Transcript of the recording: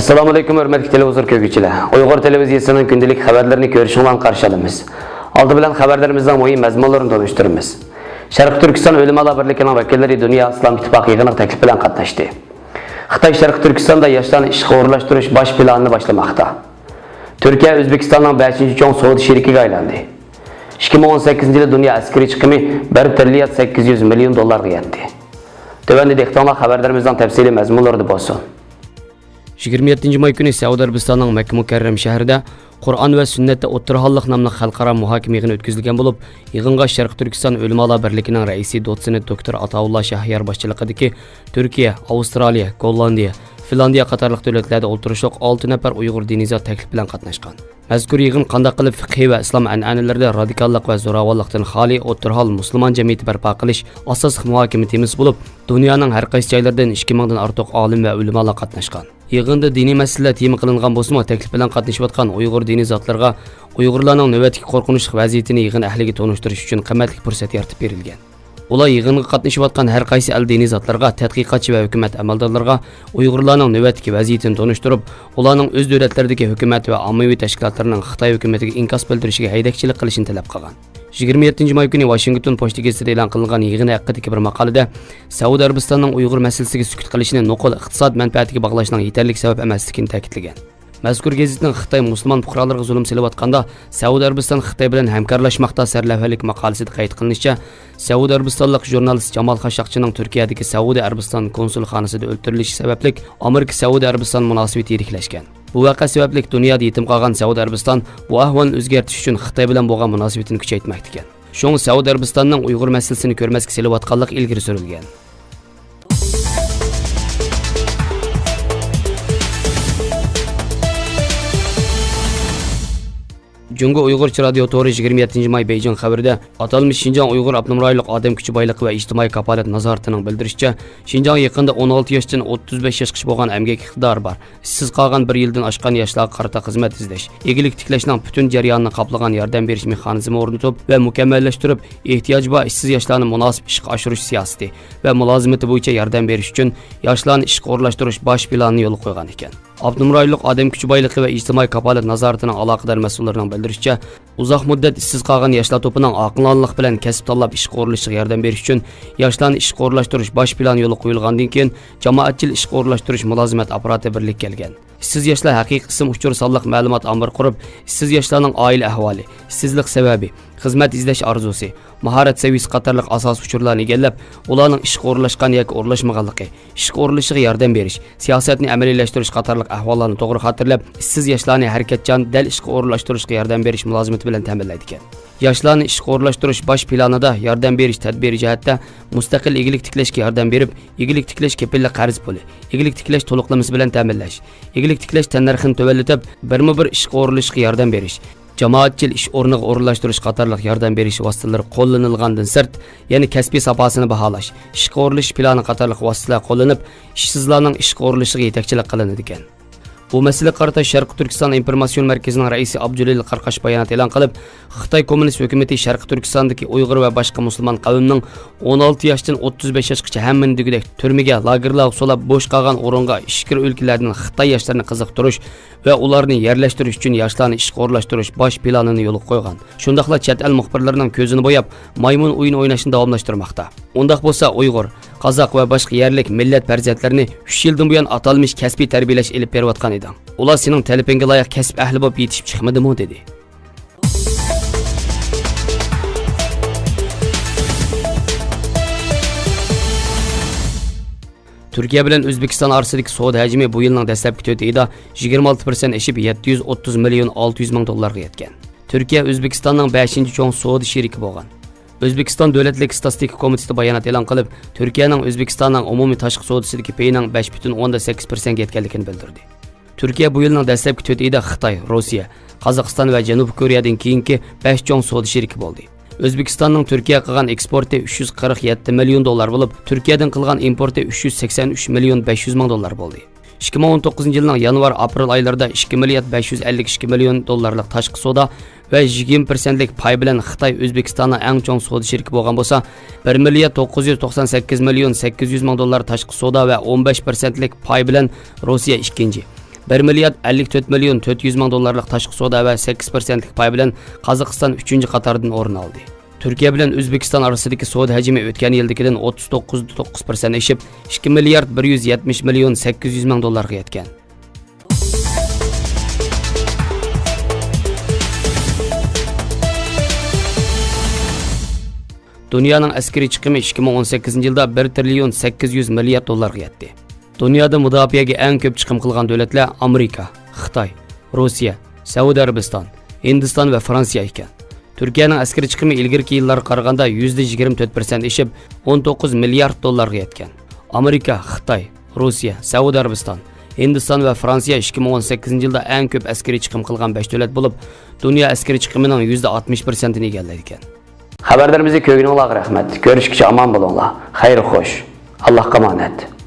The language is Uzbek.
Assalamu alaykum hörmətli televizor köygüçülər. Uyğur televiziyasının gündəlik xəbərlərini görüşündən qarşı alırıq. Aldı bilan xəbərlərimizdən mühim məzmunlarını tanışdırırıq. Şərq Türkistan Ölüm Ala Birliğinin vəkilləri Dünya İslam İttifaqı yığını təklif bilan qatnaşdı. Xitay Şərq Türkistan'da yaşlarını işğə uğurlaşdırış baş planını başlamaqda. Türkiye Özbekistan'ın 5-ci çoğun Suudi şerikiga aylandı. 2018 yılı dünya askeri çıkımı 1 trilyon 800 milyon dolarga yetdi. Tövəndə dehqonlar xəbərlərimizdən təfsili məzmunları bolsun. 27 may günü Saudiya Arabistanının Məkkə Mükerrem şəhərində Qur'an və Sünnətdə O'tirhalıq namlı xalqaro muhakimə yığını ötküzülgən olub, yığınğa Şərq Türkistan Ölüm Ala Birliğinin rəisi doçent doktor Ataullah Şahyar başçılığındakı Türkiye, Avustraliya, Gollandiya, Finlandiya qatarlıq dövlətlərdə oturuşluq 6 nəfər Uyğur dini zat təklif bilan qatnaşqan. Məzkur yığın qandaq qılıb fiqhi və İslam ənənələrində radikallıq və zoravallıqdan xali oturhal Müslüman cəmiyyəti bərpa qilish asas muhakimə temisi olub, dünyanın hər qaysı joylardan 2000 dan artıq alim və ulamolar qatnaşqan. Yığında dini məsələlər tema qılınğan bolsa, təklif bilan qatnaşıb atqan Uyğur dini zatlarga Uyğurlarning növbətdəki qorxunçluq vəziyyətini yığın əhliga tonishtirish üçün qimmatli fürsət yaratıb berilgan. Ular yığınğa qatnaşıb atqan hər qaysı el dini zatlarga, tədqiqatçı və hökumət əməldarlarına Uyğurlarning növbətdəki vəziyyətini tonishtirib, ularning öz dövlətlərdəki hökumət və ommaviy təşkilatlarının Xitoy hökumətiga inkas bildirishiga haydakchilik qilishini talab qilgan. 27 may günü Washington Poçta gazetida e'lon qilingan yig'in haqidagi bir maqolada Saudiya Arabistonning Uyghur masalasiga sukut qilishini nuqul iqtisod manfaatiga bog'lashning yetarli sabab emasligini ta'kidlagan. Mazkur gazetning Xitoy musulmon fuqarolarga zulm silayotganda Saudiya Arabiston Xitoy bilan hamkorlashmoqda sarlavhalik maqolasida qayd qilinishicha, Saudiya Arabistonlik jurnalist Jamal Khashoggining Turkiyadagi Saudiya Arabiston konsulxonasida o'ldirilishi sababli Amerika Saudiya Arabiston munosabati yiriklashgan. Bu vaqa sababli dunyoda yetim qolgan Saudiya Arabiston bu ahvolni o'zgartirish uchun Xitoy bilan bo'lgan munosabatini kuchaytirmoqda ekan. Shung Saudiya Arabistonning Uyg'ur masalasini ko'rmasga selayotganlik ilgari surilgan. Cungo Uyg'urcha radio to'ri 27 may Beijing xabarida atalmış Şinjan Uyghur Abnum rayonluq odam kuchi boyligi va ijtimoiy kafolat nazoratining bildirishicha, Şinjan yaqinda 16 yoshdan 35 yoshgacha bo'lgan emgak iqtidori bor. Ishsiz qolgan 1 yildan oshgan yoshlarga qarata xizmat izlash, egilik tiklashning butun jarayonini qoplagan yordam berish mexanizmi o'rnatib va mukammallashtirib, ehtiyoji bor ishsiz yoshlarni munosib ishga oshirish siyosati va mulozimati bo'yicha yordam berish uchun yoshlarni ishga o'rlashtirish bosh planini yo'l qo'ygan ekan. Abnum rayonluq odam kuchi boyligi va ijtimoiy kafolat nazoratining aloqador mas'ullarining bildirishicha, uzoq muddat ishsiz qolgan yoshlar to'pining aqlonlik bilan kasb tanlab ishga o'rlashishiga yordam berish uchun yoshlarni ishga o'rlashtirish bosh plani yo'li qo'yilgandan keyin jamoatchil ishga o'rlashtirish mulozimat apparati birlik kelgan. Ishsiz yoshlar haqiqiy qism uchur sonliq ma'lumot ombori qurib, ishsiz yoshlarning oila ahvoli, ishsizlik sababi, xizmat izlash orzusi, mahorat seviyasi qatorliq asos uchurlarni egallab, ularning ishga o'rlashgan yoki o'rlashmaganligi, ishga o'rlashishiga yordam berish, siyosatni amaliylashtirish qatorliq ahvollarni to'g'ri xotirlab, ishsiz yoshlarni harakatchan dal ishga o'rlashtirishga yordam berish mulozimati bilan ta'minlaydi ekan. Yoshlarni ishga o'rlashtirish bosh planida yordam berish tadbiri jihatda mustaqil egilik tiklashga yordam berib, egilik tiklash kepillik qarz puli, egilik tiklash to'liqlamasi bilan ta'minlash, egilik tiklash tannarxini to'vallatib, birma-bir ishga o'rlashishga yordam berish, jamoatchil ish o'rniga o'rlashtirish qatorliq yordam berish vositalari qo'llanilgandan sirt, ya'ni kasbiy safosini baholash, ishga o'rlash plani qatorliq vositalar qo'llanib, ishsizlarning ishga o'rlashishiga yetakchilik qilinadi ekan. Bu masala qarata Sharq Turkiston informatsion markazining raisi Abdulil Qarqash bayonot e'lon qilib, Xitoy kommunist hukumatı Sharq Turkistondagi Uyg'ur va boshqa musulmon qavmning 16 yoshdan 35 yoshgacha hammani degidek turmaga, lagerlarga solab bo'sh qolgan o'ringa ishkir o'lkalardan Xitoy yoshlarini qiziqtirish va ularni yerlashtirish uchun yoshlarni ishga o'rlashtirish bosh planini yo'l qo'ygan. Shundaqla chet el muxbirlarining ko'zini bo'yab, maymun o'yin o'ynashni davomlashtirmoqda. Undaq bo'lsa, Uyg'ur, Qozoq va boshqa yerlik millat farzandlarini 3 yildan buyon atalmış kasbiy tarbiyalash elib berayotgan edi. Ular sening talabingga loyiq kasb ahli bo'lib yetishib chiqmadimi dedi. Türkiye bilan O'zbekiston orasidagi savdo hajmi bu yilning dastlabki 4 oyida 26% oshib 730 million 600 ming dollarga yetgan. Türkiye O'zbekistonning 5-cho'ng savdo sheriki bo'lgan. O'zbekiston Davlatlik statistika komiteti bayonot e'lon qilib, Turkiyaning O'zbekistonning umumiy tashqi savdosidagi payining 5.8% ga yetganligini bildirdi. Turkiya bu yilning dastlabki 4 oyida Xitoy, Rossiya, Qozog'iston va Janubiy Koreyadan keyingi 5 cho'ng savdo sheriki bo'ldi. O'zbekistonning Turkiya qilgan eksporti 347 million dollar bo'lib, Turkiyadan qilgan importi 383 million 500 ming dollar bo'ldi. 2019 yilning yanvar-aprel oylarida 2 milliard 552 million dollarlik tashqi savdo ve 20%lik pay bilan Xitoy O'zbekistonning eng chong savdo sheriki bo'lgan bo'lsa, 1 milliard 998 million 800 ming dollar tashqi savdo ve 15%lik pay bilan Rossiya ikkinchi. 1 milliard 54 milyon 400 ming dollarlik tashqi savdo va 8%lik pay bilan Qozog'iston 3-qatordan o'rin oldi. Türkiye bilan O'zbekiston orasidagi savdo hajmi o'tgan yildagidan 39.9% oshib, 2 milliard 170 milyon 800 ming dollarga yetgan. Dunyoning askeri chiqimi 2018 yilda 1 trillion 800 milliard dollarga yetdi. Dunyoda mudofaaga eng ko'p chiqim qilgan davlatlar Amerika, Xitoy, Rossiya, Saudiya Arabiston, Hindiston va Fransiya ekan. Turkiyaning askeri chiqimi ilgirki yillarga qaraganda %24% oshib, 19 milliard dollarga yetgan. Amerika, Xitoy, Rossiya, Saudiya Arabiston, Hindiston va Fransiya 2018 yilda eng ko'p askeri chiqim qilgan 5 davlat bo'lib, dunyo askeri chiqimining %60%ni egallagan ekan. Xabarlarimizni ko'rganingizga rahmat. Ko'rishguncha omon bo'linglar. Xayr xo'sh. Allohga omonat.